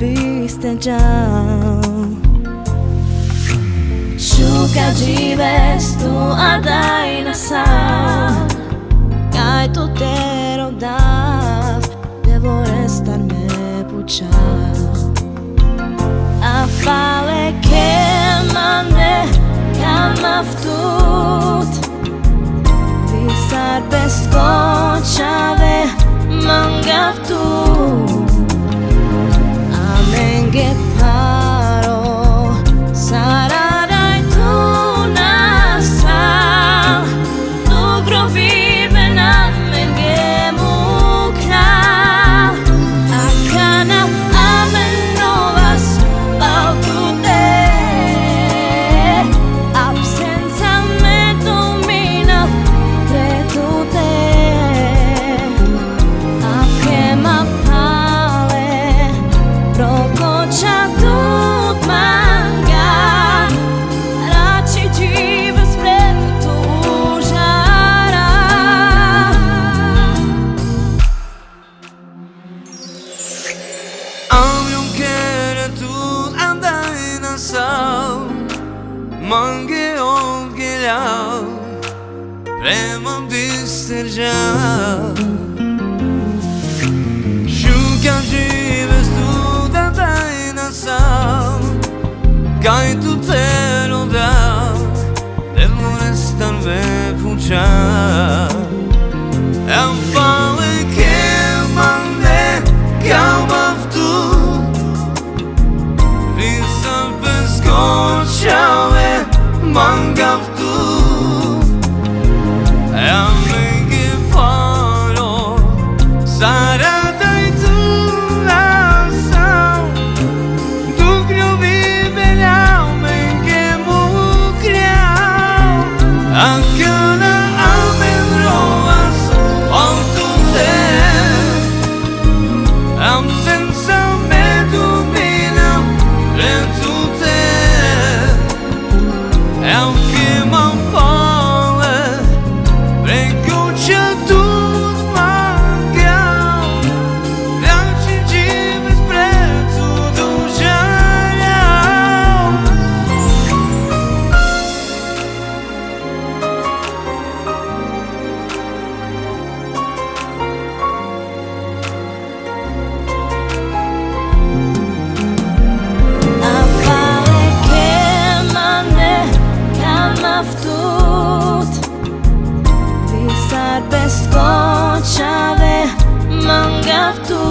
bistejau. Shuka jives tu adai nasal, kai tu te rodav, devo restarme puchal. Afale che mane kalmaftut, visar beskochave mangaftu. Amenge paro sararai tu nasal, tu grovive na menge mukral. Akana amenovas bautute, absenza me domina pretute. Akema pale prokocha tut manga, rači jives pretu žara. Avyon kere tut andai nasal, mange olgelau, prema bisterjau. Shuka jives tut andai nasal, kai tu te rodav, devo restarme puchal. Afale che mane kalmaftut, visar beskochave mangaftu. Amenge paro saratai tu nasal, tu grovive na menge mukral. Akana amenrovas bautute, absenza me domina pretute. Alkema pale prekocha tut mangal, rači jives pretu do žaljau. Afale che mane kalmaftut, visar beskochave mangaftu.